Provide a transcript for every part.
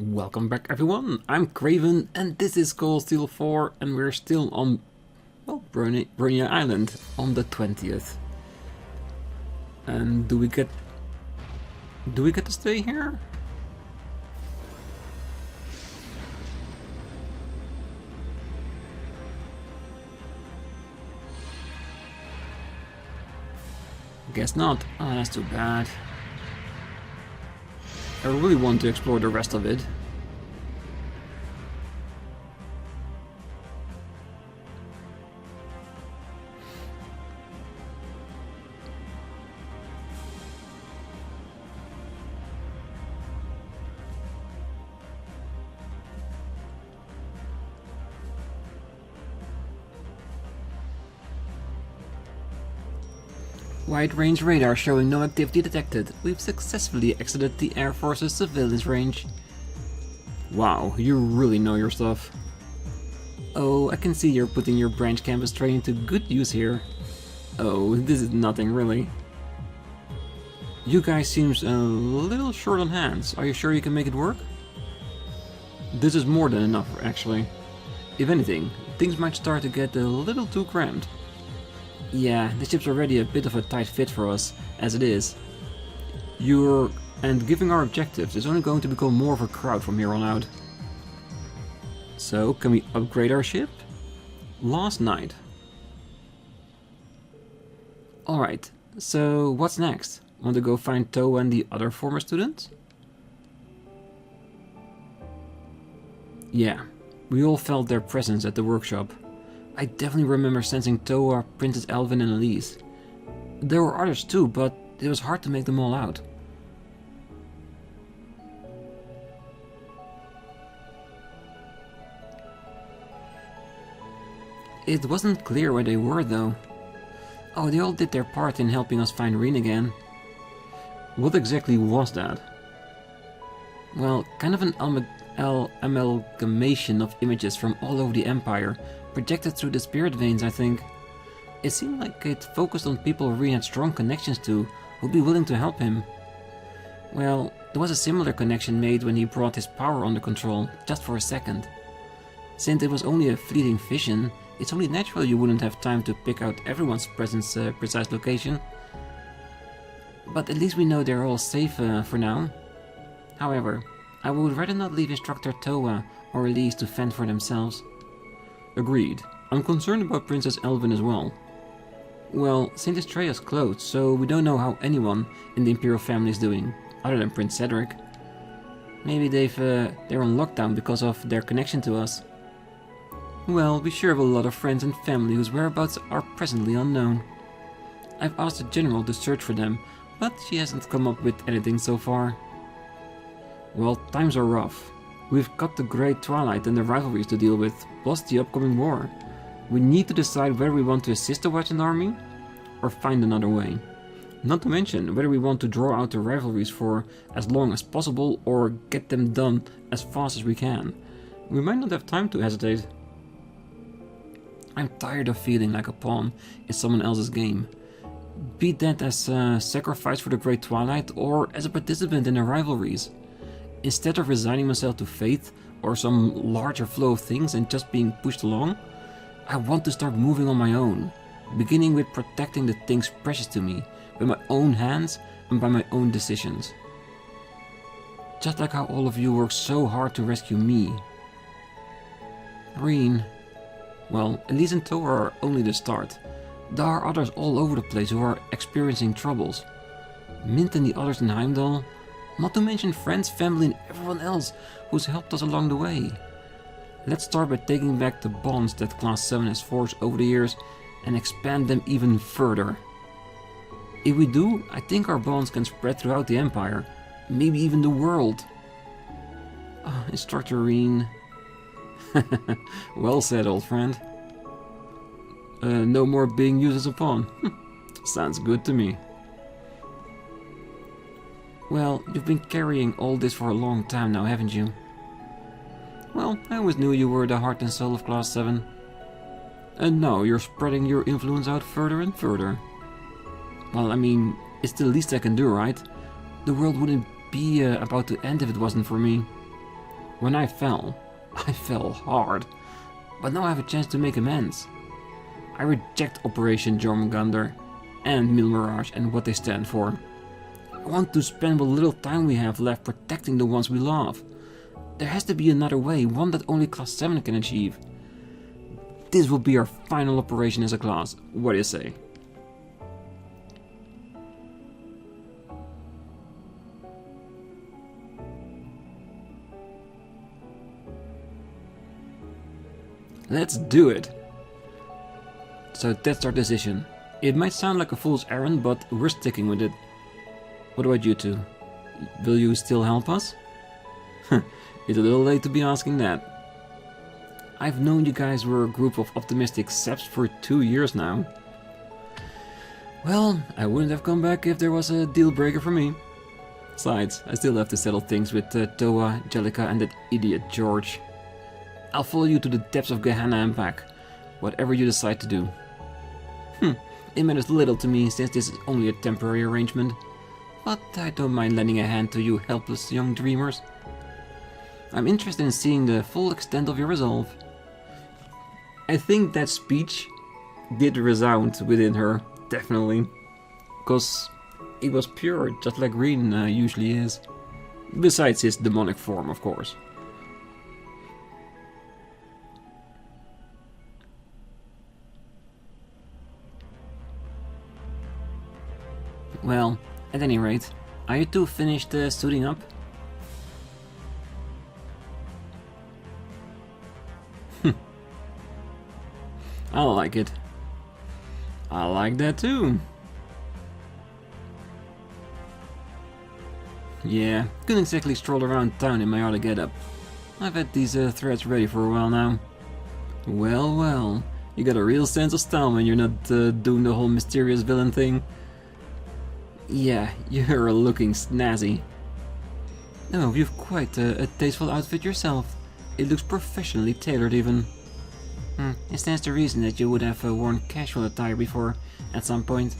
Welcome back everyone, I'm Craven and this is Cold Steel 4 and we're still on, well, Brunia Island on the 20th. And do we get to stay here? Guess not. Oh, that's too bad. I really want to explore the rest of it. Wide-range radar showing no activity detected. We've successfully exited the Air Force's surveillance range. Wow, you really know your stuff. Oh, I can see you're putting your branch campus training to good use here. Oh, this is nothing really. You guys seems a little short on hands. Are you sure you can make it work? This is more than enough, actually. If anything, things might start to get a little too cramped. Yeah, the ship's already a bit of a tight fit for us, as it is. And giving our objectives is only going to become more of a crowd from here on out. So, can we upgrade our ship? Last night. Alright, so what's next? Want to go find Toa and the other former students? Yeah, we all felt their presence at the workshop. I definitely remember sensing Toa, Princess Elvin and Elise. There were others too, but it was hard to make them all out. It wasn't clear where they were though. Oh, they all did their part in helping us find Rean again. What exactly was that? Well, kind of an amalgamation of images from all over the Empire, projected through the spirit veins, I think. It seemed like it focused on people Rean had strong connections to, who'd be willing to help him. Well, there was a similar connection made when he brought his power under control, just for a second. Since it was only a fleeting vision, it's only natural you wouldn't have time to pick out everyone's precise location. But at least we know they're all safe for now. However, I would rather not leave Instructor Toa or Elise to fend for themselves. Agreed. I'm concerned about Princess Elvin as well. Well, St. Estrella's closed, so we don't know how anyone in the Imperial family is doing, other than Prince Cedric. Maybe they're on lockdown because of their connection to us. Well, we sure have a lot of friends and family whose whereabouts are presently unknown. I've asked the General to search for them, but she hasn't come up with anything so far. Well, times are rough. We've got the Great Twilight and the rivalries to deal with, plus the upcoming war. We need to decide whether we want to assist the Western Army, or find another way. Not to mention whether we want to draw out the rivalries for as long as possible, or get them done as fast as we can. We might not have time to hesitate. I'm tired of feeling like a pawn in someone else's game. Be that as a sacrifice for the Great Twilight, or as a participant in the rivalries. Instead of resigning myself to fate or some larger flow of things and just being pushed along, I want to start moving on my own, beginning with protecting the things precious to me with my own hands and by my own decisions. Just like how all of you worked so hard to rescue me. Rean. Well, Elise and Toa are only the start. There are others all over the place who are experiencing troubles. Mint and the others in Heimdall. Not to mention friends, family and everyone else who's helped us along the way. Let's start by taking back the bonds that Class 7 has forged over the years and expand them even further. If we do, I think our bonds can spread throughout the Empire, maybe even the world. Oh, Instructor Rean. Well said, old friend. No more being used as a pawn. Sounds good to me. Well, you've been carrying all this for a long time now, haven't you? Well, I always knew you were the heart and soul of Class 7. And now you're spreading your influence out further and further. Well, I mean, it's the least I can do, right? The world wouldn't be about to end if it wasn't for me. When I fell hard, but now I have a chance to make amends. I reject Operation Jormungandr and Mil Mirage and what they stand for. I want to spend what little time we have left protecting the ones we love. There has to be another way, one that only Class 7 can achieve. This will be our final operation as a class. What do you say? Let's do it! So that's our decision. It might sound like a fool's errand, but we're sticking with it. What about you two? Will you still help us? It's a little late to be asking that. I've known you guys were a group of optimistic seps for 2 years now. Well, I wouldn't have come back if there was a deal breaker for me. Besides, I still have to settle things with Toa, Jellica and that idiot George. I'll follow you to the depths of Gehenna and back, whatever you decide to do. It matters little to me since this is only a temporary arrangement, but I don't mind lending a hand to you helpless young dreamers. I'm interested in seeing the full extent of your resolve. I think that speech did resound within her, definitely, because it was pure, just like Rean usually is, besides his demonic form, of course. Well, at any rate, are you two finished suiting up? I like it. I like that too. Yeah, couldn't exactly stroll around town in my other getup. I've had these threads ready for a while now. Well, well, you got a real sense of style when you're not doing the whole mysterious villain thing. Yeah, you're looking snazzy. Oh, you've quite a tasteful outfit yourself. It looks professionally tailored even. It stands to reason that you would have worn casual attire before, at some point.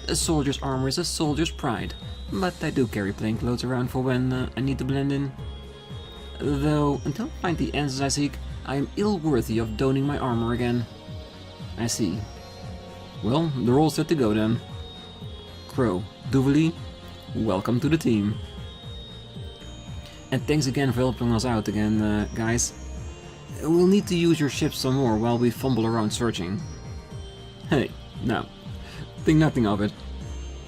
A soldier's armor is a soldier's pride, but I do carry plain clothes around for when I need to blend in. Though, until I find the answers I seek, I am ill worthy of donning my armor again. I see. Well, they're all set to go then. Crow, Duvali, welcome to the team. And thanks again for helping us out again, guys. We'll need to use your ship some more while we fumble around searching. Hey, no, think nothing of it.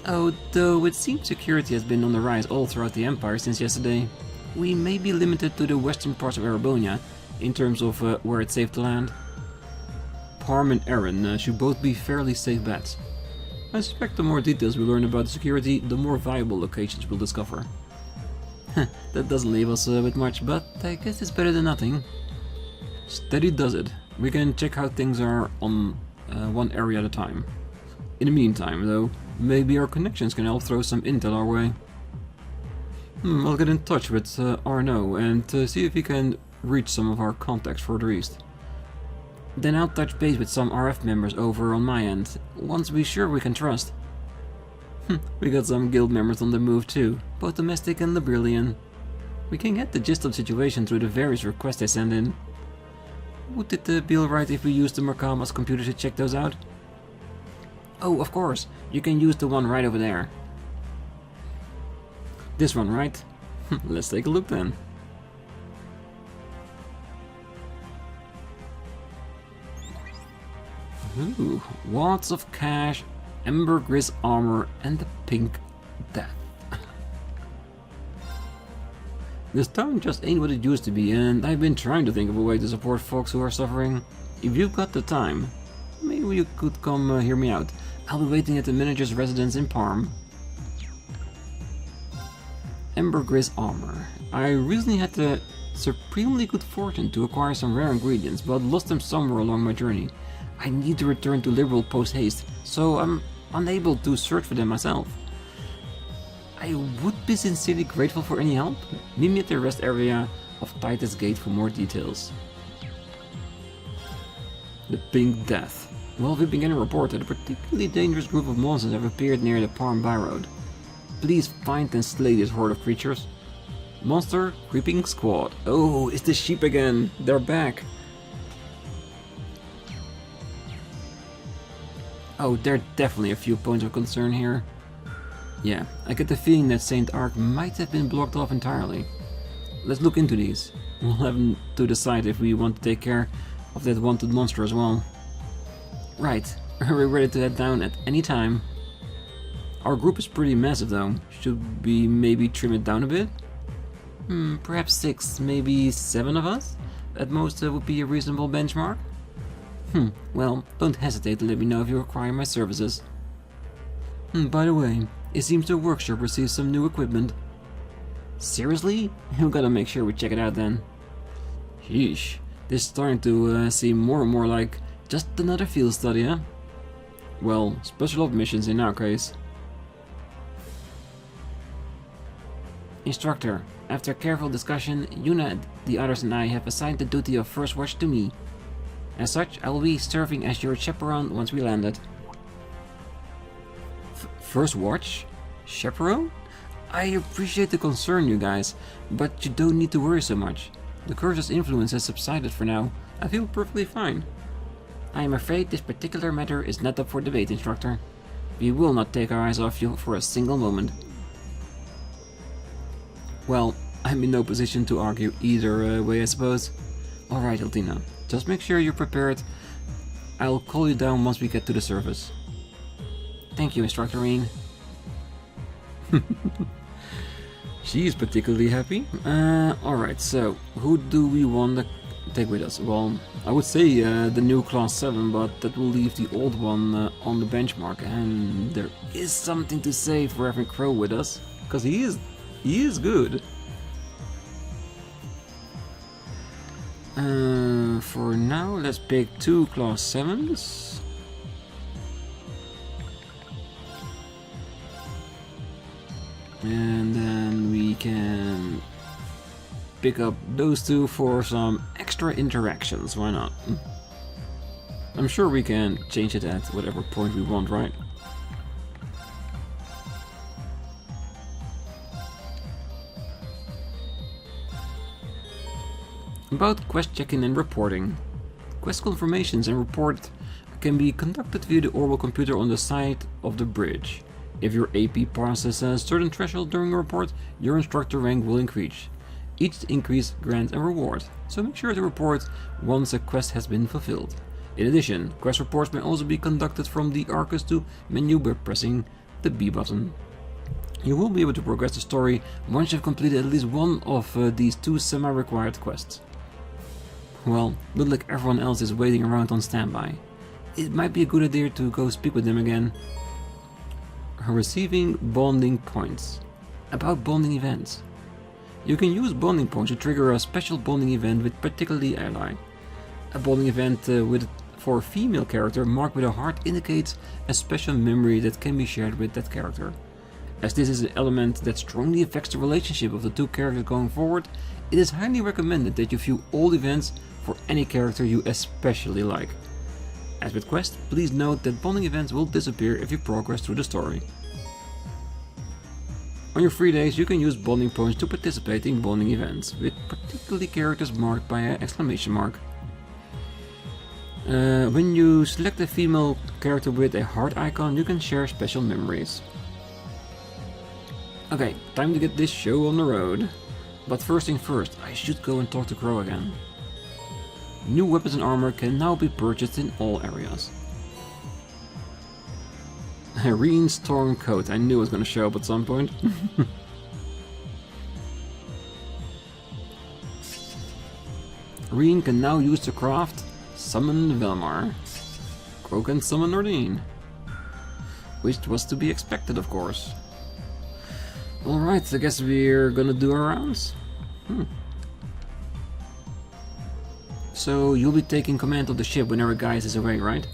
Although it seems security has been on the rise all throughout the Empire since yesterday. We may be limited to the western parts of Erebonia, in terms of where it's safe to land. Parm and Aaron should both be fairly safe bets. I suspect the more details we learn about the security, the more viable locations we'll discover. That doesn't leave us with much, but I guess it's better than nothing. Steady does it. We can check how things are on one area at a time. In the meantime, though, maybe our connections can help throw some intel our way. I'll get in touch with Arno and see if he can reach some of our contacts further east. Then I'll touch base with some RF members over on my end, ones we sure we can trust. We got some guild members on the move too, both domestic and Librillian. We can get the gist of the situation through the various requests they send in. Would it be alright if we use the Markama's computer to check those out? Oh, of course, you can use the one right over there. This one, right? Let's take a look then. Ooh, lots of cash, ambergris armor, and the pink death. This town just ain't what it used to be, and I've been trying to think of a way to support folks who are suffering. If you've got the time, maybe you could come hear me out. I'll be waiting at the manager's residence in Parm. Ambergris armor. I recently had the supremely good fortune to acquire some rare ingredients, but lost them somewhere along my journey. I need to return to Liberal post-haste, so I'm unable to search for them myself. I would be sincerely grateful for any help. Meet me at the rest area of Titus Gate for more details. The Pink Death. Well, we've been getting reported a particularly dangerous group of monsters have appeared near the Parm Byroad. Please find and slay this horde of creatures. Monster Creeping Squad. Oh, it's the sheep again. They're back. Oh, there are definitely a few points of concern here. Yeah, I get the feeling that Saint Ark might have been blocked off entirely. Let's look into these. We'll have to decide if we want to take care of that wanted monster as well. Right, we're ready to head down at any time. Our group is pretty massive though. Should we maybe trim it down a bit? Perhaps 6, maybe 7 of us? At most would be a reasonable benchmark? Well, don't hesitate to let me know if you require my services. By the way, it seems the workshop received some new equipment. Seriously? We gotta make sure we check it out then. Sheesh, this is starting to seem more and more like just another field study, huh? Well, special op missions in our case. Instructor, after careful discussion, Yuna, the others and I have assigned the duty of first watch to me. As such, I will be serving as your chaperone once we landed. First watch? Chaperone? I appreciate the concern, you guys, but you don't need to worry so much. The curse's influence has subsided for now. I feel perfectly fine. I am afraid this particular matter is not up for debate, Instructor. We will not take our eyes off you for a single moment. Well, I'm in no position to argue either way, I suppose. Alright, Altina. Just make sure you're prepared. I'll call you down once we get to the surface. Thank you, Instructor Rean. She is particularly happy. Alright, so who do we want to take with us? Well, I would say the new Class 7, but that will leave the old one on the benchmark. And there is something to say for having Crow with us, because he is good. For now, let's pick 2 Class 7s. And then we can pick up those 2 for some extra interactions, why not? I'm sure we can change it at whatever point we want, right? About quest check-in and reporting. Quest confirmations and report can be conducted via the orbital computer on the side of the bridge. If your AP passes a certain threshold during a report, your instructor rank will increase. Each increase grants a reward, so make sure to report once a quest has been fulfilled. In addition, quest reports may also be conducted from the Arcus 2 menu by pressing the B button. You will be able to progress the story once you've completed at least one of these 2 semi-required quests. Well, look like everyone else is waiting around on standby. It might be a good idea to go speak with them again. Receiving bonding points. About bonding events. You can use bonding points to trigger a special bonding event with particularly ally. A bonding event for a female character marked with a heart indicates a special memory that can be shared with that character. As this is an element that strongly affects the relationship of the 2 characters going forward, it is highly recommended that you view all events for any character you especially like. As with quests, please note that bonding events will disappear if you progress through the story. On your free days, you can use bonding points to participate in bonding events, with particularly characters marked by an exclamation mark. When you select a female character with a heart icon, you can share special memories. Okay, time to get this show on the road. But first thing first, I should go and talk to Crow again. New weapons and armor can now be purchased in all areas. Rean Storm Coat, I knew it was going to show up at some point. Rean can now use to craft Summon Velmar. Crow can summon Nordine. Which was to be expected, of course. Alright, I guess we're gonna do our rounds. So you'll be taking command of the ship whenever Gaius is away, right?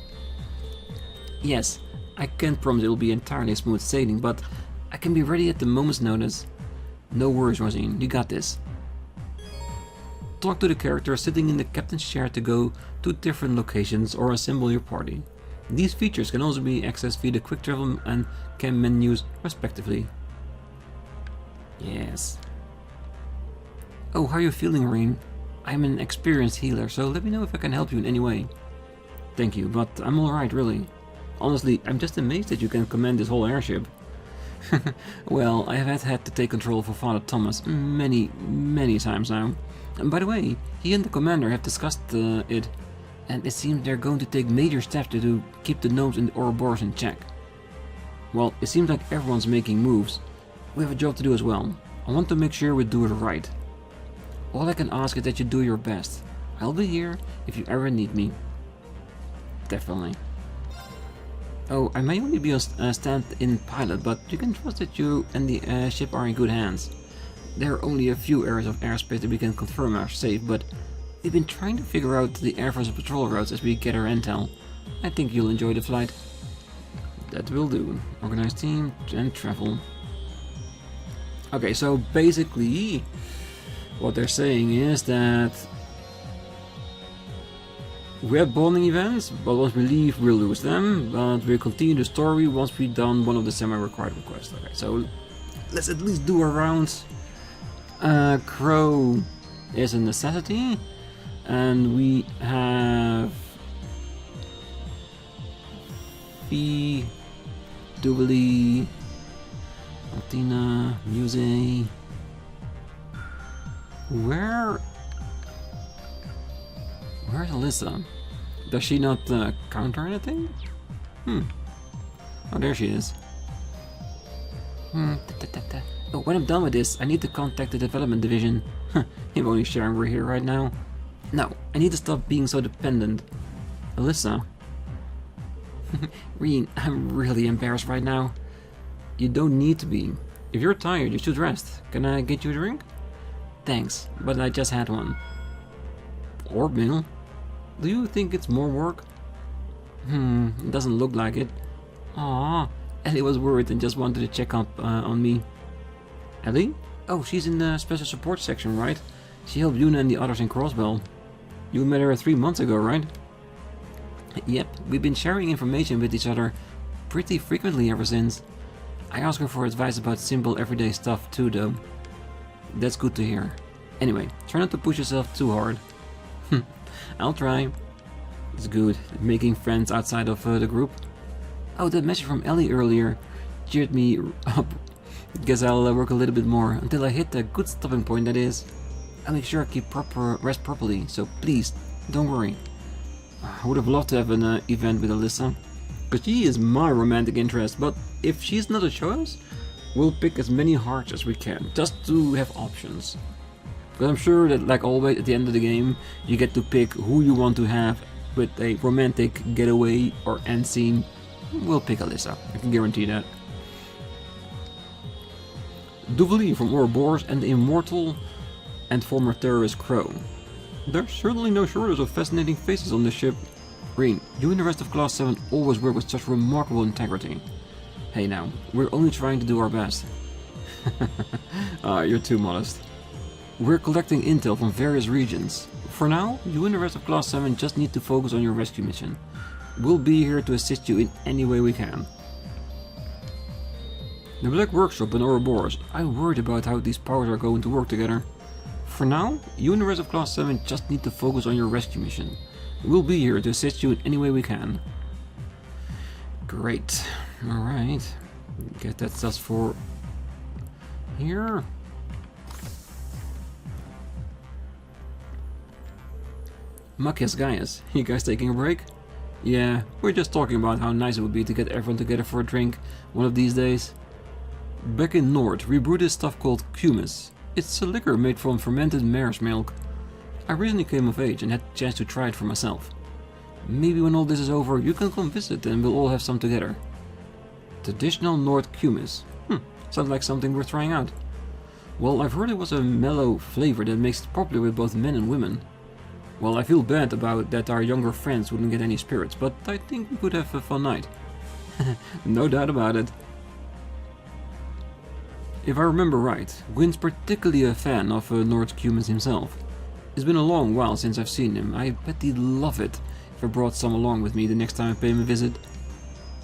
Yes, I can't promise it'll be entirely smooth sailing, but I can be ready at the moment's notice. No worries, Rosine, you got this. Talk to the character sitting in the captain's chair to go to different locations or assemble your party. These features can also be accessed via the quick travel and cam menus respectively. Yes. Oh, how are you feeling, Rean? I'm an experienced healer, so let me know if I can help you in any way. Thank you, but I'm alright, really. Honestly, I'm just amazed that you can command this whole airship. Well, I have had to take control for Father Thomas many times now. And by the way, he and the commander have discussed it, and it seems they're going to take major steps to keep the gnomes and the Ouroboros in check. Well, it seems like everyone's making moves. We have a job to do as well. I want to make sure we do it right. All I can ask is that you do your best. I'll be here if you ever need me. Definitely. Oh, I may only be a stand-in pilot, but you can trust that you and the ship are in good hands. There are only a few areas of airspace that we can confirm are safe, but we've been trying to figure out the Air Force patrol routes as we get our intel. I think you'll enjoy the flight. That will do. Organize team and travel. Okay, so basically what they're saying is that we have bonding events, but once we leave we'll lose them, but we'll continue the story once we've done one of the semi-required requests. Okay, so let's at least do our rounds. Crow is a necessity, and we have Fee, Doubly, Martina, Muse. Where's Alyssa? Does she not counter anything? Oh, there she is. Oh, when I'm done with this, I need to contact the development division. I'm only sharing we're here right now. No, I need to stop being so dependent. Alyssa. Rean, I'm really embarrassed right now. You don't need to be. If you're tired, you should rest. Can I get you a drink? Thanks, but I just had one. Orb meal? Do you think it's more work? It doesn't look like it. Aww, Ellie was worried and just wanted to check up on me. Ellie? Oh, she's in the special support section, right? She helped Yuna and the others in Crossbell. You met her 3 months ago, right? Yep, we've been sharing information with each other pretty frequently ever since. I asked her for advice about simple everyday stuff too, though. That's good to hear. Anyway, try not to push yourself too hard. I'll try. It's good, making friends outside of the group. Oh, that message from Ellie earlier cheered me up. Guess I'll work a little bit more until I hit a good stopping point, that is. I'll make sure I keep rest properly, so please, don't worry. I would have loved to have an event with Alyssa, because she is my romantic interest, but if she's not a choice, we'll pick as many hearts as we can, just to have options. But I'm sure that, like always, at the end of the game, you get to pick who you want to have with a romantic getaway or end scene. We'll pick Alyssa, I can guarantee that. Doubly from Ouroboros and the immortal and former terrorist Crow. There's certainly no shortage of fascinating faces on this ship. Rean, you and the rest of Class VII always work with such remarkable integrity. Hey now, we're only trying to do our best. You're too modest. We're collecting intel from various regions. For now, you and the rest of Class 7 just need to focus on your rescue mission. We'll be here to assist you in any way we can. The Black Workshop in Ouroboros. I'm worried about how these powers are going to work together. For now, you and the rest of Class 7 just need to focus on your rescue mission. We'll be here to assist you in any way we can. Great. Alright. Get that stuff for here. Macias Gaius, you guys taking a break? Yeah, we're just talking about how nice it would be to get everyone together for a drink one of these days. Back in Nord, we brew this stuff called kumis. It's a liquor made from fermented mare's milk. I recently came of age and had the chance to try it for myself. Maybe when all this is over, you can come visit and we'll all have some together. Traditional Nord kumis. Sounds like something worth trying out. Well, I've heard it was a mellow flavor that makes it popular with both men and women. Well, I feel bad about that our younger friends wouldn't get any spirits, but I think we could have a fun night. No doubt about it. If I remember right, Gwyn's particularly a fan of Nord Cummins himself. It's been a long while since I've seen him. I bet he'd love it if I brought some along with me the next time I pay him a visit.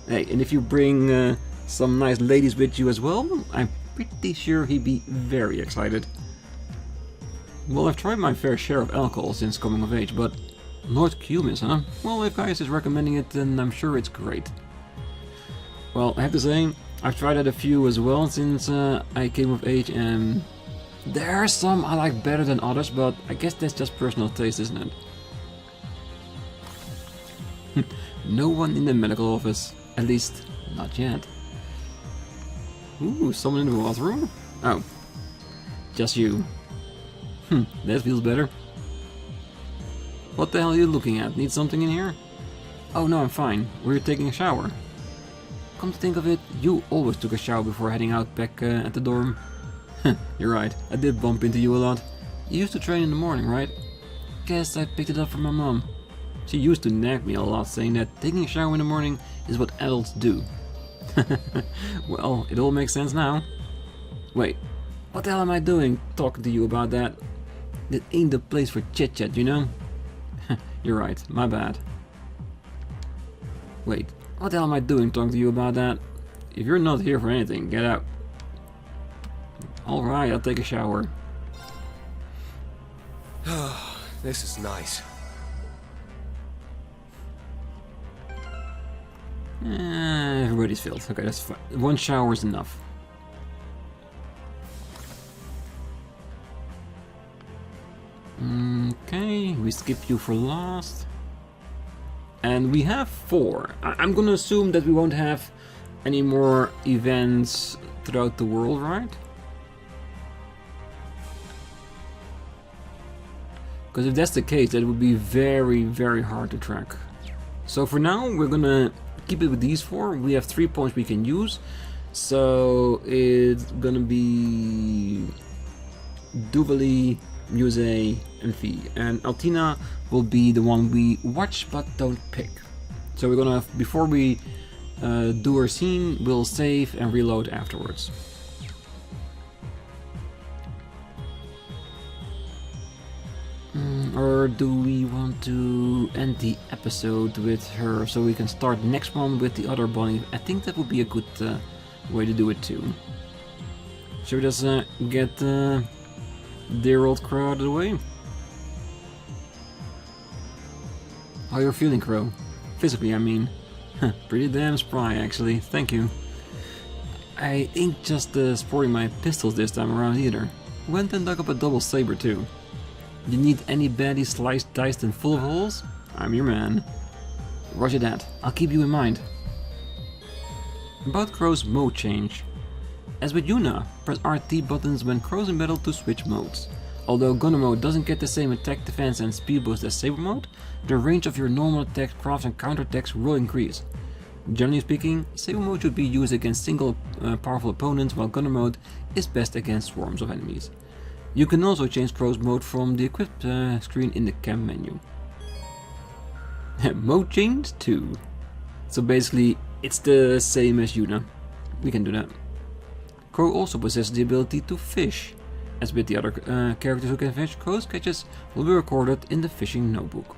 Hey, and if you bring some nice ladies with you as well, I'm pretty sure he'd be very excited. Well, I've tried my fair share of alcohol since coming of age, but Lord Cumis, huh? Well, if Gaius is recommending it, then I'm sure it's great. Well, I have to say, I've tried it a few as well since I came of age, and there are some I like better than others, but I guess that's just personal taste, isn't it? No one in the medical office, at least not yet. Ooh, someone in the bathroom? Oh, just you. That feels better. What the hell are you looking at? Need something in here? Oh no, I'm fine. We're taking a shower. Come to think of it, you always took a shower before heading out back at the dorm. You're right, I did bump into you a lot. You used to train in the morning, right? Guess I picked it up from my mom. She used to nag me a lot, saying that taking a shower in the morning is what adults do. Well, it all makes sense now. Wait, what the hell am I doing talking to you about that? That ain't the place for chit-chat, you know? You're right, my bad. Wait, what the hell am I doing talking to you about that? If you're not here for anything, get out. Alright, I'll take a shower. This is nice. Everybody's filled. Okay, that's fine. One shower is enough. Okay, we skip you for last. And we have 4. I'm gonna assume that we won't have any more events throughout the world, right? Because if that's the case, that would be very, very hard to track. So for now, we're gonna keep it with these 4. We have 3 points we can use. So it's gonna be Duvali, Muse, and Fee. And Altina will be the one we watch but don't pick. So we're gonna, before we do our scene, we'll save and reload afterwards. Or do we want to end the episode with her so we can start the next one with the other bunny? I think that would be a good way to do it too. Should we just get dear old Crow out of the way? How you're feeling, Crow? Physically, I mean. Pretty damn spry, actually. Thank you. I ain't just sporting my pistols this time around either. Went and dug up a double saber too. You need any baddie sliced, diced and full of holes? I'm your man. Roger that. I'll keep you in mind. About Crow's mode change. As with Yuna, press RT buttons when Crow's in battle to switch modes. Although Gunner mode doesn't get the same attack, defense and speed boost as Saber mode, the range of your normal attacks, crafts and counterattacks will increase. Generally speaking, Saber mode should be used against single powerful opponents, while Gunner mode is best against swarms of enemies. You can also change Crow's mode from the equipped screen in the cam menu. Mode change 2. So basically, it's the same as Yuna. We can do that. Crow also possesses the ability to fish. As with the other characters who can fish, Crow's catches will be recorded in the fishing notebook.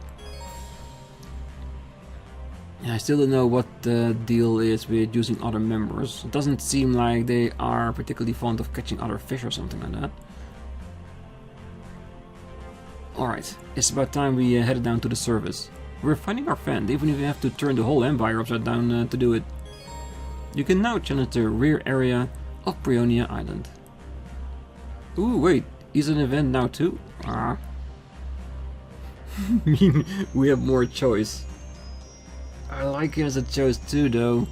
I still don't know what the deal is with using other members. It doesn't seem like they are particularly fond of catching other fish or something like that. Alright, it's about time we headed down to the service. We're finding our friend, even if we have to turn the whole empire upside down to do it. You can now challenge the rear area of Brionia Island. Ooh, wait, is an event now too? Ah. I mean, we have more choice. I like him as a choice too, though.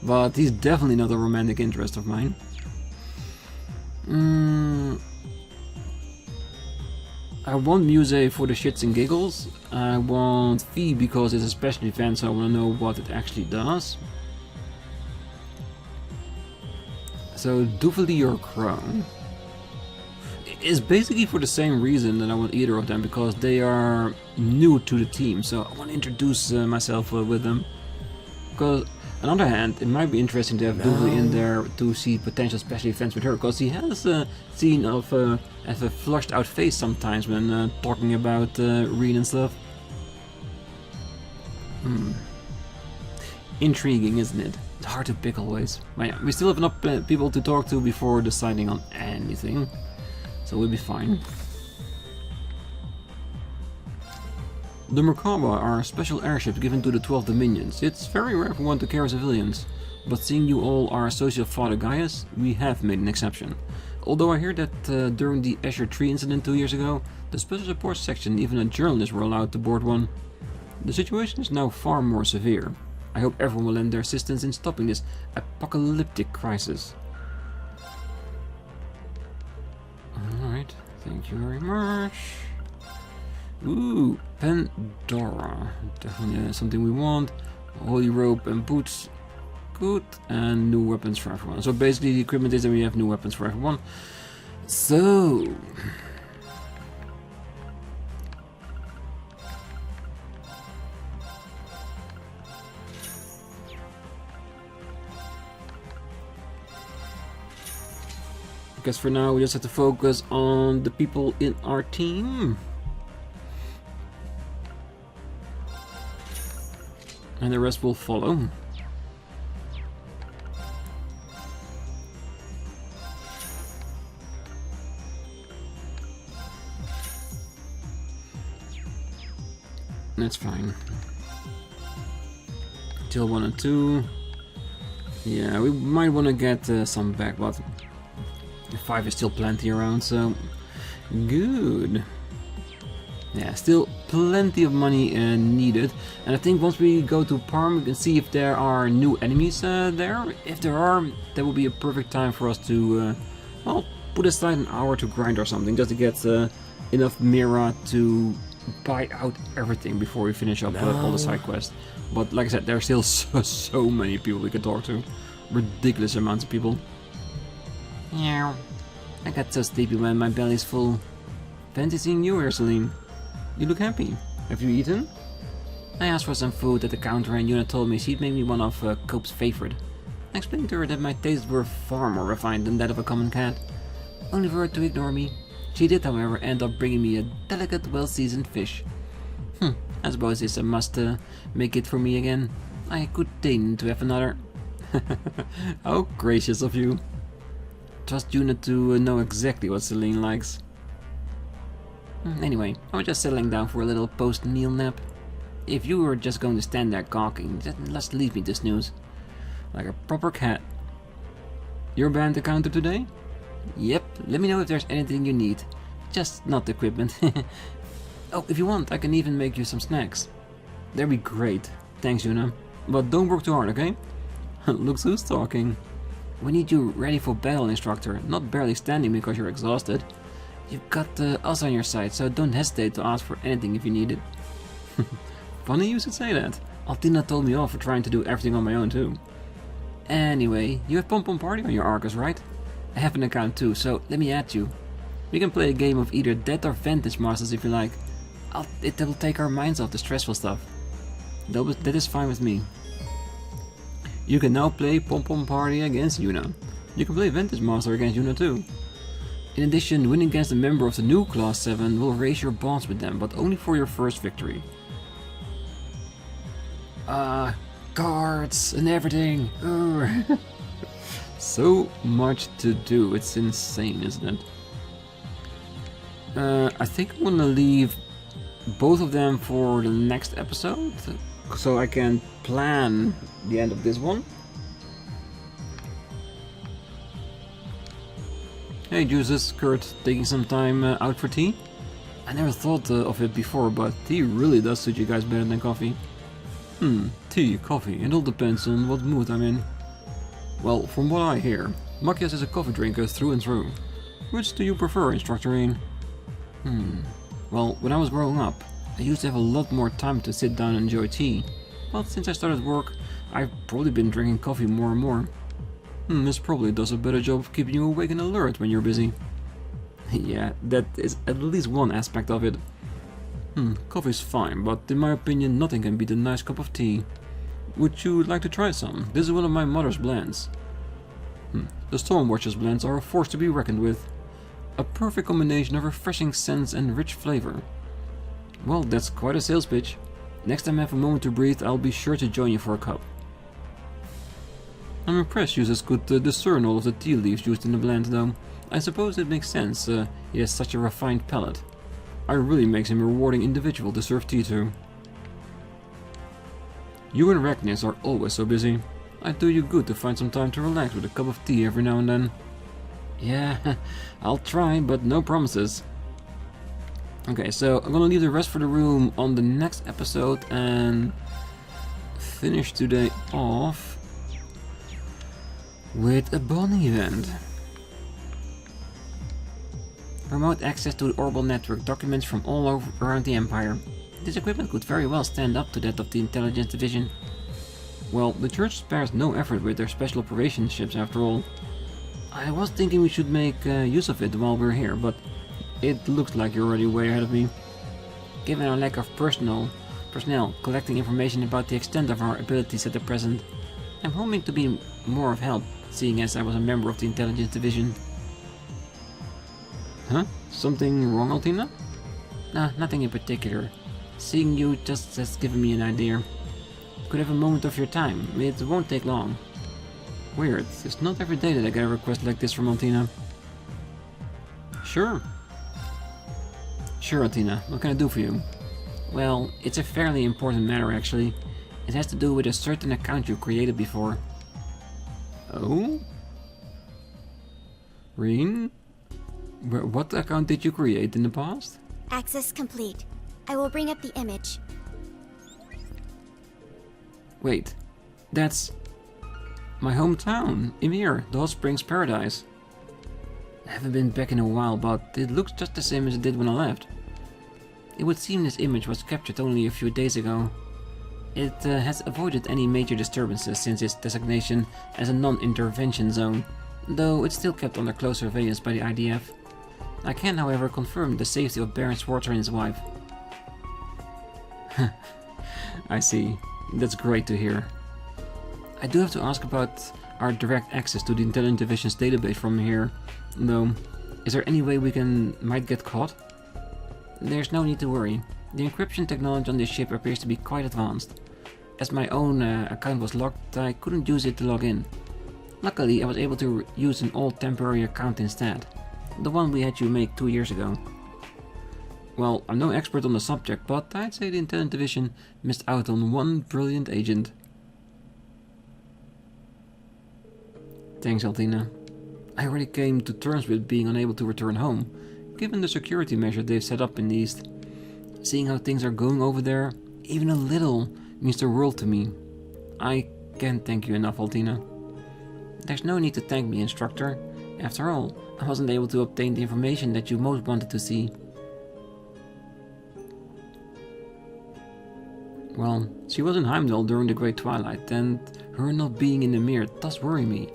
But he's definitely not a romantic interest of mine. I want Muse for the shits and giggles. I want Fee because it's a special event, so I want to know what it actually does. So Duvali or Crow is basically for the same reason that I want either of them, because they are new to the team, so I want to introduce myself with them. Because on the other hand, it might be interesting to have Duvali in there to see potential special events with her, because he has a scene of a flushed out face sometimes when talking about Rean and stuff. Intriguing, isn't it? It's hard to pick always. But yeah, we still have enough people to talk to before deciding on anything, so we'll be fine. The Merkaba are special airships given to the 12 Dominions. It's very rare for one to carry civilians, but seeing you all are associate of Father Gaius, we have made an exception. Although I hear that during the Escher Tree incident 2 years ago, the special support section, even a journalist, were allowed to board one. The situation is now far more severe. I hope everyone will lend their assistance in stopping this apocalyptic crisis. Alright, thank you very much. Ooh, Pandora. Definitely something we want. Holy rope and boots. Good. And new weapons for everyone. So basically the equipment is that we have new weapons for everyone. So... I guess for now we just have to focus on the people in our team. And the rest will follow. That's fine. Till 1 and 2. Yeah, we might want to get some back, but 5 is still plenty around, so good. Yeah, still plenty of money needed. And I think once we go to Parm, we can see if there are new enemies there. If there are, that will be a perfect time for us to, well, put aside an hour to grind or something, just to get enough Mira to buy out everything before we finish up all the side quests. But like I said, there are still so many people we can talk to. Ridiculous amounts of people. Yeah, I got so sleepy when my belly's full. Fancy seeing you here, Celine. You look happy. Have you eaten? I asked for some food at the counter and Yuna told me she'd make me one of Cope's favorite. I explained to her that my tastes were far more refined than that of a common cat. Only for her to ignore me. She did, however, end up bringing me a delicate, well-seasoned fish. I suppose it's a must make it for me again. I could deign to have another. How gracious of you. Trust Yuna to know exactly what Celine likes. Anyway, I was just settling down for a little post-meal nap. If you were just going to stand there gawking, just leave me to snooze. Like a proper cat. You're behind the counter today? Yep, let me know if there's anything you need. Just not the equipment. Oh, if you want, I can even make you some snacks. That'd be great. Thanks, Yuna. But don't work too hard, okay? Looks who's talking. We need you ready for battle, instructor, not barely standing because you're exhausted. You've got us on your side, so don't hesitate to ask for anything if you need it. Funny you should say that. Altina told me off for trying to do everything on my own too. Anyway, you have Pom Pom Party on your Arcus, right? I have an account too, so let me add you. We can play a game of either Death or Vantage Masters if you like. It will take our minds off the stressful stuff. That is fine with me. You can now play Pom Pom Party against Yuna. You can play Vantage Master against Yuna too. In addition, winning against a member of the new Class 7 will raise your bonds with them, but only for your first victory. Cards and everything. So much to do, it's insane, isn't it? I think I'm gonna leave both of them for the next episode, so I can plan the end of this one. Hey Juices, Kurt, taking some time out for tea? I never thought of it before, but tea really does suit you guys better than coffee. Tea, coffee, it all depends on what mood I'm in. Well, from what I hear, Machias is a coffee drinker through and through. Which do you prefer, Instructor Rean? Well, when I was growing up, I used to have a lot more time to sit down and enjoy tea. But since I started work, I've probably been drinking coffee more and more. This probably does a better job of keeping you awake and alert when you're busy. Yeah, that is at least one aspect of it. Coffee's fine, but in my opinion nothing can beat a nice cup of tea. Would you like to try some? This is one of my mother's blends. The Stormwatcher's blends are a force to be reckoned with. A perfect combination of refreshing scents and rich flavor. Well, that's quite a sales pitch. Next time I have a moment to breathe, I'll be sure to join you for a cup. I'm impressed users could discern all of the tea leaves used in the blend though. I suppose it makes sense, he has such a refined palate. really makes him a rewarding individual to serve tea to. You and Ragnis are always so busy. I'd do you good to find some time to relax with a cup of tea every now and then. Yeah, I'll try, but no promises. Okay, so I'm gonna leave the rest for the room on the next episode and finish today off with a bonding event. Remote access to the orbital network, documents from all over around the Empire. This equipment could very well stand up to that of the Intelligence Division. Well, the Church spares no effort with their special operations ships after all. I was thinking we should make use of it while we're here, but it looks like you're already way ahead of me. Given our lack of personnel collecting information about the extent of our abilities at the present, I'm hoping to be more of help, seeing as I was a member of the Intelligence Division. Huh? Something wrong, Altina? Nah, nothing in particular. Seeing you just has given me an idea. Could have a moment of your time. It won't take long. Weird. It's not every day that I get a request like this from Altina. Sure. Sure, Altina. What can I do for you? Well, it's a fairly important matter actually. It has to do with a certain account you created before. Oh? Rean? What account did you create in the past? Access complete. I will bring up the image. Wait, that's my hometown, Ymir, the Hot Springs Paradise. I haven't been back in a while, but it looks just the same as it did when I left. It would seem this image was captured only a few days ago. It has avoided any major disturbances since its designation as a non-intervention zone, though it's still kept under close surveillance by the IDF. I can, however, confirm the safety of Rean Schwarzer and his wife. I see. That's great to hear. I do have to ask about our direct access to the Intelligence Division's database from here, though. Is there any way we might get caught? There's no need to worry. The encryption technology on this ship appears to be quite advanced. As my own account was locked, I couldn't use it to log in. Luckily, I was able to use an old temporary account instead. The one we had you make 2 years ago. Well, I'm no expert on the subject, but I'd say the Intelligence Division missed out on one brilliant agent. Thanks, Altina. I already came to terms with being unable to return home, given the security measure they've set up in the East. Seeing how things are going over there, even a little, means the world to me. I can't thank you enough, Altina. There's no need to thank me, instructor. After all, I wasn't able to obtain the information that you most wanted to see. Well, she was in Heimdall during the Great Twilight, and her not being in the mirror does worry me.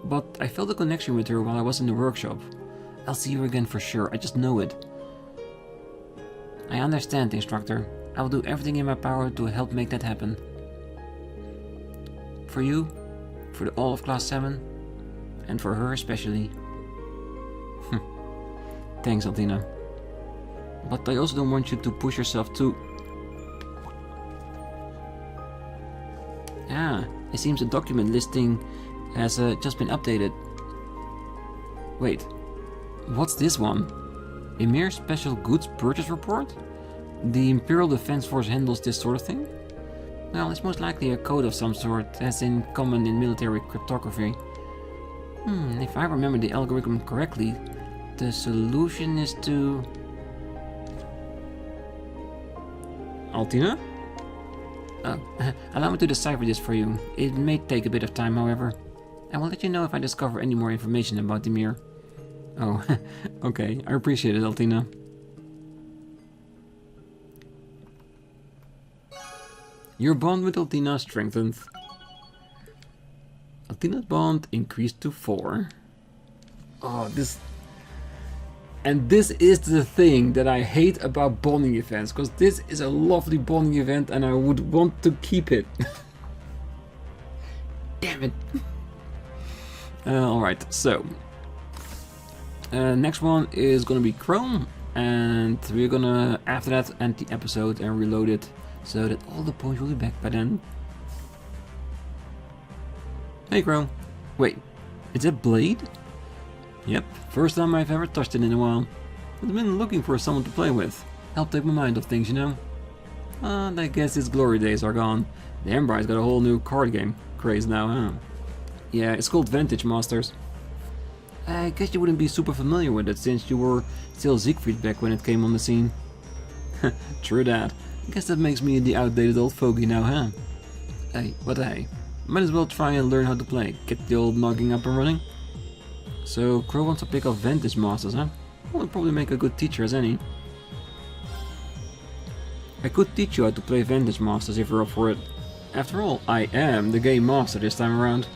But I felt a connection with her while I was in the workshop. I'll see her again for sure, I just know it. I understand, instructor. I will do everything in my power to help make that happen. For you, for all of Class 7, and for her especially. Thanks, Altina. But I also don't want you to push yourself too... Ah, it seems the document listing has just been updated. Wait, what's this one? A mere special goods purchase report? The Imperial Defense Force handles this sort of thing? Well, it's most likely a code of some sort, as in common in military cryptography. If I remember the algorithm correctly, the solution is to... Altina? Allow me to decipher this for you. It may take a bit of time, however. I will let you know if I discover any more information about the mirror. Oh, okay. I appreciate it, Altina. Your bond with Altina strengthened. Altina's bond increased to 4. Oh, this... And this is the thing that I hate about bonding events, because this is a lovely bonding event and I would want to keep it. Damn it. Alright, so. Next one is gonna be Chrome, and we're gonna, after that, end the episode and reload it, so that all the points will be back by then. Hey Chrome. Wait, is that Blade? Yep, first time I've ever touched it in a while. I've been looking for someone to play with. Help take my mind off things, you know? And I guess its glory days are gone. The Empire's got a whole new card game craze now, huh? Yeah, it's called Vantage Masters. I guess you wouldn't be super familiar with it since you were still Siegfried back when it came on the scene. True that. I guess that makes me the outdated old fogey now, huh? Hey, what the hey. Might as well try and learn how to play. Get the old noggin up and running. So, Crow wants to pick up Vantage Masters, huh? Well, he'll probably make a good teacher as any. I could teach you how to play Vantage Masters if you're up for it. After all, I am the game master this time around.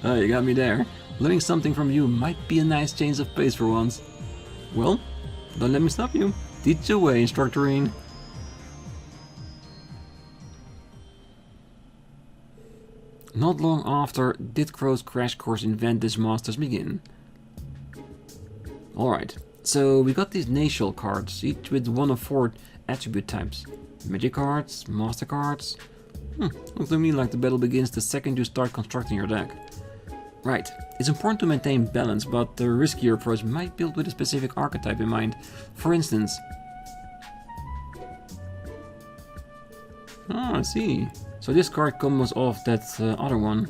Oh, you got me there. Learning something from you might be a nice change of pace for once. Well, don't let me stop you. Teach away, Instructor Rean. Not long after did Crow's crash course in Vantage Masters begin. Alright, so we got these Natial cards, each with one of 4 attribute types. Magic cards, Master cards. Looks to me like the battle begins the second you start constructing your deck. Right, it's important to maintain balance, but the riskier approach might build with a specific archetype in mind. For instance... I see. So this card comes off that other one.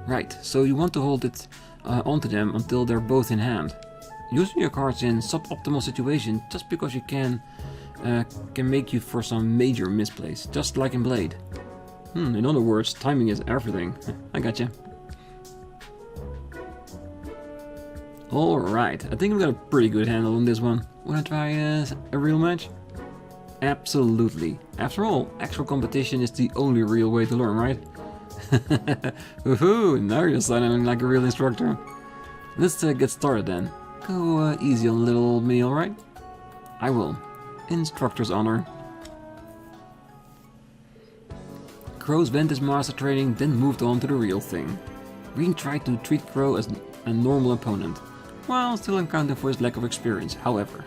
Right, so you want to hold it onto them until they're both in hand. Using your cards in suboptimal situations just because you can make you for some major misplays, just like in Blade. In other words, timing is everything. I gotcha. Alright, I think we got a pretty good handle on this one. Wanna try a real match? Absolutely. After all, actual competition is the only real way to learn, right? Woohoo! Now you're sounding like a real instructor. Let's get started then. Go easy on little old me, alright? I will. Instructor's honor. Crow's Vantage Master training then moved on to the real thing. Rean tried to treat Crow as a normal opponent, while still accounting for his lack of experience, however.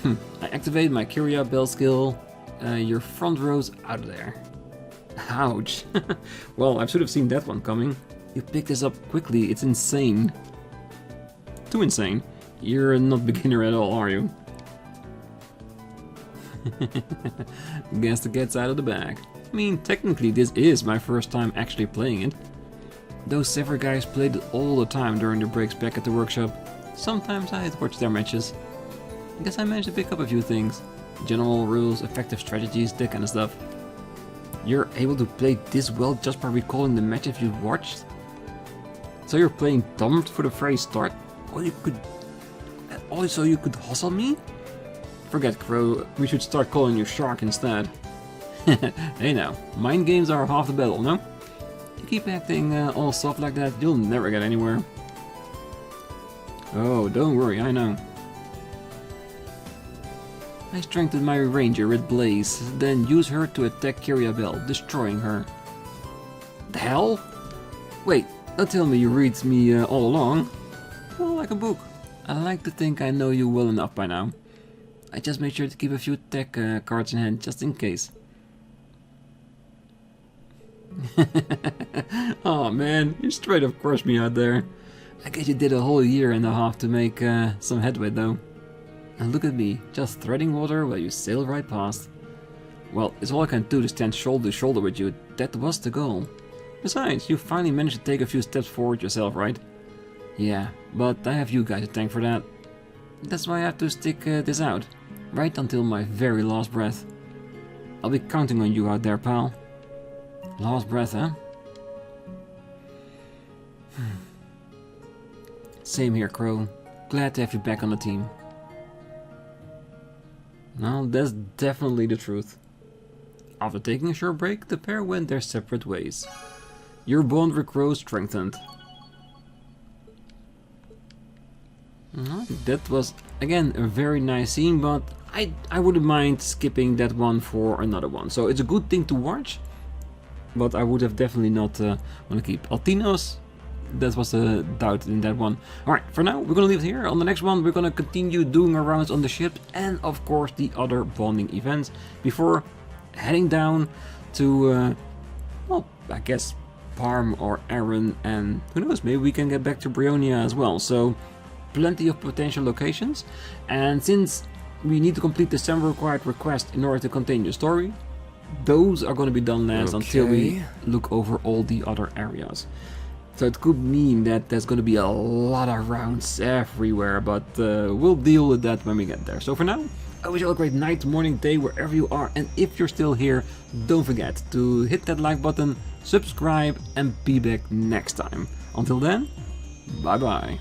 I activate my Curia Bell skill. Your front row's out of there. Ouch. Well, I should have seen that one coming. You picked this up quickly, it's insane. Too insane. You're not beginner at all, are you? Guess the cat's out of the bag. I mean, technically this is my first time actually playing it. Those Sever guys played it all the time during the breaks back at the workshop. Sometimes I'd watch their matches. I guess I managed to pick up a few things. General rules, effective strategies, that kind of stuff. You're able to play this well just by recalling the matches you've watched? So you're playing dumb for the very start? So you could hustle me? Forget Crow, we should start calling you Shark instead. Hey now, mind games are half the battle, no? You keep acting all soft like that, you'll never get anywhere. Oh, don't worry, I know. I strengthened my ranger with Blaze, then use her to attack Curia Bell, destroying her. The hell? Wait, don't tell me you read me all along. Well, like a book. I like to think I know you well enough by now. I just made sure to keep a few tech cards in hand, just in case. Oh man, you straight up crushed me out there. I guess you did a whole year and a half to make some headway though. And look at me, just treading water while you sail right past. Well, it's all I can do to stand shoulder to shoulder with you, that was the goal. Besides, you finally managed to take a few steps forward yourself, right? Yeah, but I have you guys to thank for that. That's why I have to stick this out, right until my very last breath. I'll be counting on you out there, pal. Last breath, huh? Same here, Crow. Glad to have you back on the team. Well, that's definitely the truth. After taking a short break, the pair went their separate ways. Your bond with Crow strengthened. That was, again, a very nice scene, but I wouldn't mind skipping that one for another one. So it's a good thing to watch, but I would have definitely not want to keep Altinos. That was a doubt in that one. Alright, for now, we're gonna leave it here. On the next one, we're gonna continue doing our rounds on the ship and, of course, the other bonding events before heading down to, well, I guess, Parm or Aaron, and who knows, maybe we can get back to Brionia as well. So plenty of potential locations, and since we need to complete the 7 required requests in order to continue the story, those are going to be done last until we look over all the other areas. So it could mean that there's going to be a lot of rounds everywhere, but we'll deal with that when we get there. So for now, I wish you all a great night, morning, day, wherever you are, and if you're still here, don't forget to hit that like button, subscribe, and be back next time. Until then, bye bye.